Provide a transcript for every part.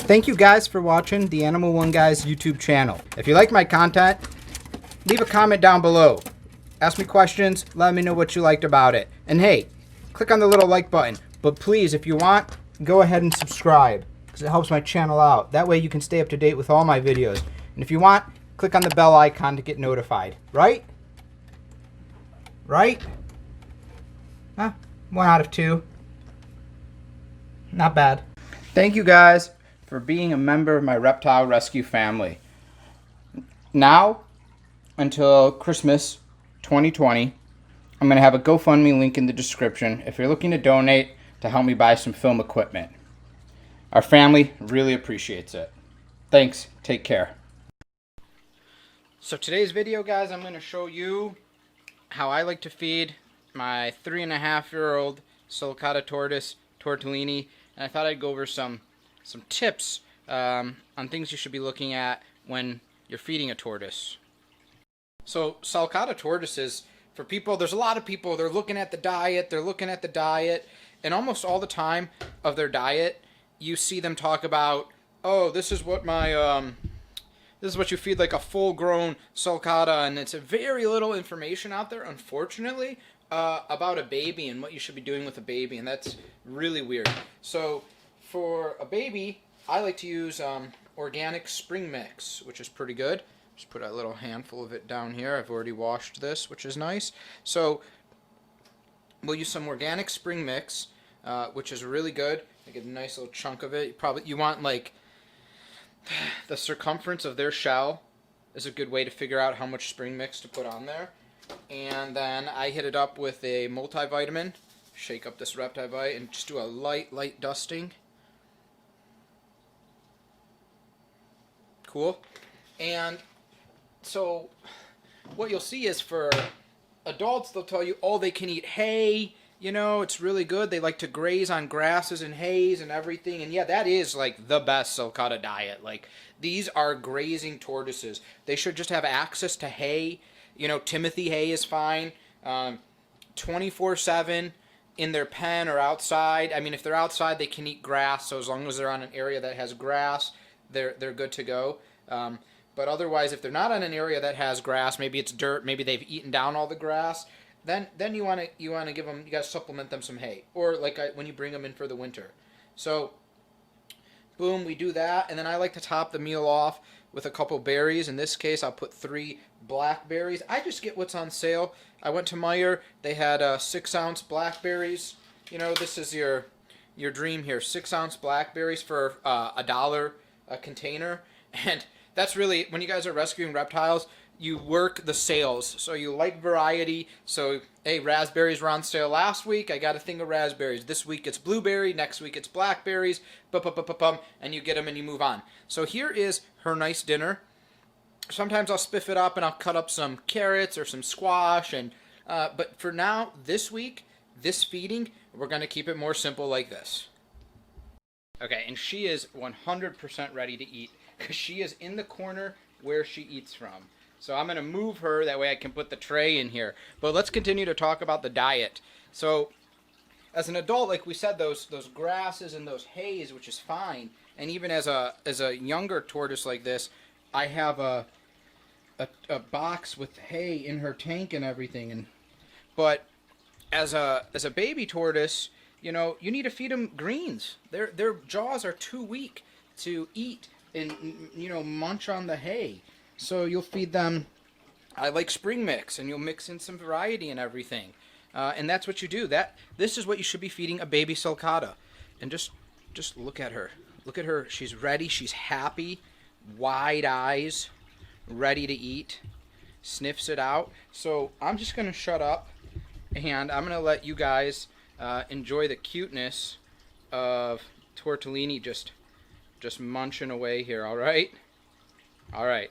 Thank you guys for watching the Animal One Guys YouTube channel. If you like my content, leave a comment down below. Ask me questions, let me know what you liked about it. And hey, click on the little like button. But please, if you want, go ahead and subscribe, because it helps my channel out. That way you can stay up to date with all my videos. And if you want, click on the bell icon to get notified. Right? Right? Huh? 1 out of 2. Not bad. Thank you guys for being a member of my reptile rescue family. Now, until Christmas 2020, I'm going to have a GoFundMe link in the description if you're looking to donate to help me buy some film equipment. Our family really appreciates it. Thanks. Take care. So today's video, guys, I'm going to show you how I like to feed my 3.5-year-old Sulcata Tortoise tortellini, and I thought I'd go over some tips on things you should be looking at when you're feeding a tortoise. So Sulcata tortoises, for people, there's a lot of people, they're looking at the diet, and almost all the time of their diet, you see them talk about, oh, this is what my, this is what you feed like a full-grown sulcata, and it's a very little information out there, unfortunately, about a baby and what you should be doing with a baby, and that's really weird. So for a baby, I like to use organic spring mix, which is pretty good. Just put a little handful of it down here. I've already washed this, which is nice. So we'll use some organic spring mix, which is really good. I get a nice little chunk of it. You want like the circumference of their shell is a good way to figure out how much spring mix to put on there. And then I hit it up with a multivitamin. Shake up this Reptivite and just do a light dusting. Cool. And so what you'll see is for adults, they'll tell you, oh, they can eat hay, you know, it's really good. They like to graze on grasses and hays and everything. And yeah, that is like the best sulcata diet. Like, these are grazing tortoises. They should just have access to hay. You know, Timothy hay is fine. 24/7 in their pen or outside. I mean, if they're outside, they can eat grass. So as long as they're on an area that has grass, they're good to go. But otherwise, if they're not on an area that has grass, maybe it's dirt, maybe they've eaten down all the grass, then you want to give them, you got to supplement them some hay, or like when you bring them in for the winter. So boom, we do that, and then I like to top the meal off with a couple berries. In this case, I'll put 3 blackberries. I just get what's on sale. I went to Meijer. They had 6-ounce blackberries. You know, this is your dream here. 6-ounce blackberries for $1 a container. And that's really, when you guys are rescuing reptiles, you work the sales. So you like variety. So, hey, raspberries were on sale last week. I got a thing of raspberries. This week it's blueberry. Next week it's blackberries. And you get them and you move on. So here is her nice dinner. Sometimes I'll spiff it up and I'll cut up some carrots or some squash. And but for now, this week, this feeding, we're going to keep it more simple like this. Okay, and she is 100% ready to eat, because she is in the corner where she eats from. So I'm going to move her, that way I can put the tray in here. But let's continue to talk about the diet. So as an adult, like we said, those grasses and those hays, which is fine. And even as a younger tortoise like this, I have a box with hay in her tank and everything. But as a baby tortoise, you know, you need to feed them greens. Their jaws are too weak to eat and, you know, munch on the hay. So you'll feed them, I like spring mix, and you'll mix in some variety and everything. And that's what you do. This is what you should be feeding a baby sulcata. And just look at her. Look at her. She's ready. She's happy. Wide eyes. Ready to eat. Sniffs it out. So I'm just going to shut up, and I'm going to let you guys enjoy the cuteness of tortellini just munching away here, all right? All right.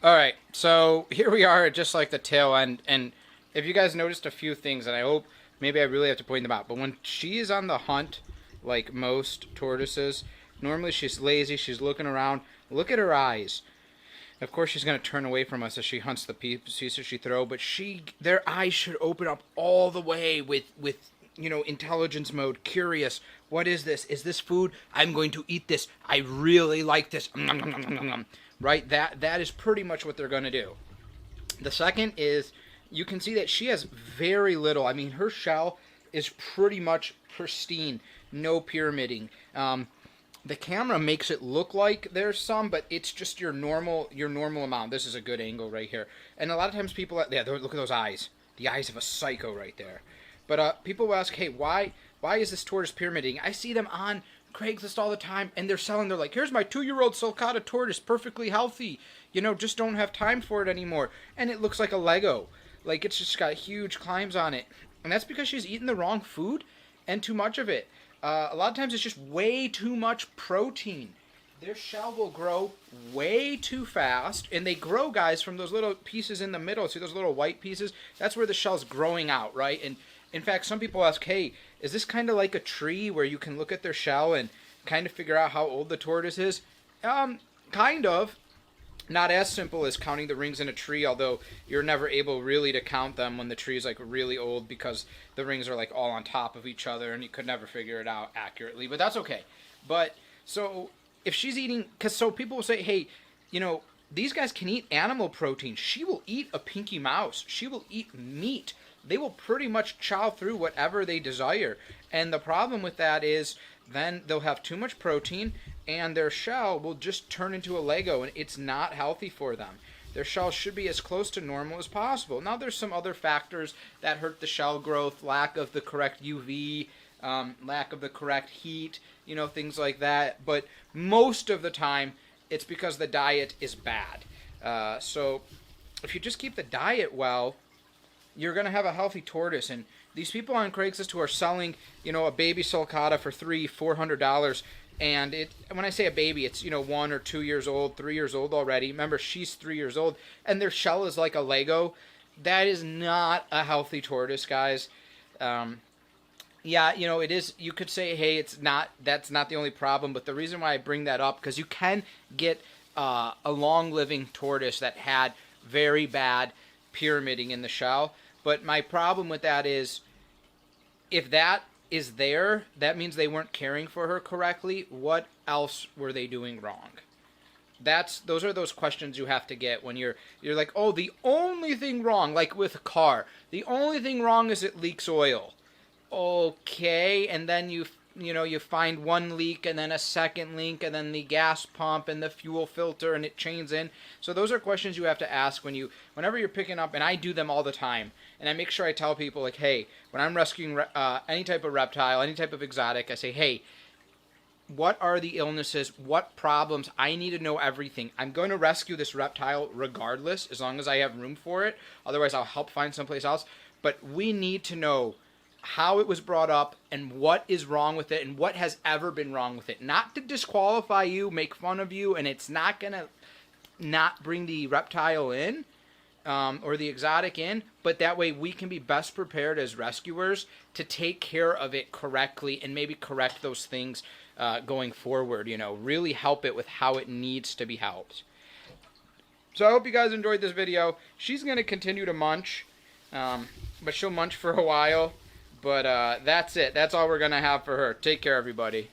All right, so here we are at just like the tail end, and if you guys noticed a few things, and I hope maybe I really have to point them out, but when she is on the hunt, like most tortoises, normally she's lazy, she's looking around. Look at her eyes. Of course, she's going to turn away from us as she hunts the pieces she throw, but their eyes should open up all the way with intelligence mode, curious. What is this? Is this food? I'm going to eat this. I really like this. Right? That is pretty much what they're going to do. The second is you can see that she has very little. I mean, her shell is pretty much pristine, no pyramiding. The camera makes it look like there's some, but it's just your normal amount. This is a good angle right here. And a lot of times people, look at those eyes. The eyes of a psycho right there. But people will ask, hey, why is this tortoise pyramiding? I see them on Craigslist all the time, and they're like, here's my 2-year-old Sulcata tortoise, perfectly healthy. Just don't have time for it anymore. And it looks like a Lego. Like, it's just got huge climbs on it. And that's because she's eating the wrong food and too much of it. A lot of times it's just way too much protein. Their shell will grow way too fast, and they grow, guys, from those little pieces in the middle. See those little white pieces? That's where the shell's growing out, right? And in fact, some people ask, hey, is this kind of like a tree where you can look at their shell and kind of figure out how old the tortoise is? Kind of. Not as simple as counting the rings in a tree, although you're never able really to count them when the tree is like really old because the rings are like all on top of each other and you could never figure it out accurately, but that's okay. But so if she's eating, so people will say, hey, these guys can eat animal protein. She will eat a pinky mouse. She will eat meat. They will pretty much chow through whatever they desire. And the problem with that is then they'll have too much protein and their shell will just turn into a Lego, and it's not healthy for them. Their shell should be as close to normal as possible. Now, there's some other factors that hurt the shell growth, lack of the correct UV, lack of the correct heat, things like that. But most of the time, it's because the diet is bad. So if you just keep the diet well, you're going to have a healthy tortoise. And these people on Craigslist who are selling, a baby sulcata for $300-400, and when I say a baby, it's 1 or 2 years old, 3 years old already. Remember, she's 3 years old, and their shell is like a Lego. That is not a healthy tortoise, guys. Yeah, it is. You could say, hey, that's not the only problem, but the reason why I bring that up, because you can get a long-living tortoise that had very bad pyramiding in the shell. But my problem with that is, if that is there, that means they weren't caring for her correctly. What else were they doing wrong? Those are those questions you have to get when you're like, oh, the only thing wrong, like with a car, the only thing wrong is it leaks oil. Okay, and then you find one leak and then a second leak and then the gas pump and the fuel filter and it chains in. So those are questions you have to ask whenever you're picking up, and I do them all the time. And I make sure I tell people, like, hey, when I'm rescuing any type of reptile, any type of exotic, I say, hey, what are the illnesses? What problems? I need to know everything. I'm going to rescue this reptile regardless, as long as I have room for it. Otherwise, I'll help find someplace else. But we need to know how it was brought up and what is wrong with it and what has ever been wrong with it. Not to disqualify you, make fun of you, and it's not going to not bring the reptile in or the exotic in, but that way we can be best prepared as rescuers to take care of it correctly and maybe correct those things going forward, really help it with how it needs to be helped. So I hope you guys enjoyed this video. She's going to continue to munch, but she'll munch for a while. But that's it. That's all we're going to have for her. Take care, everybody.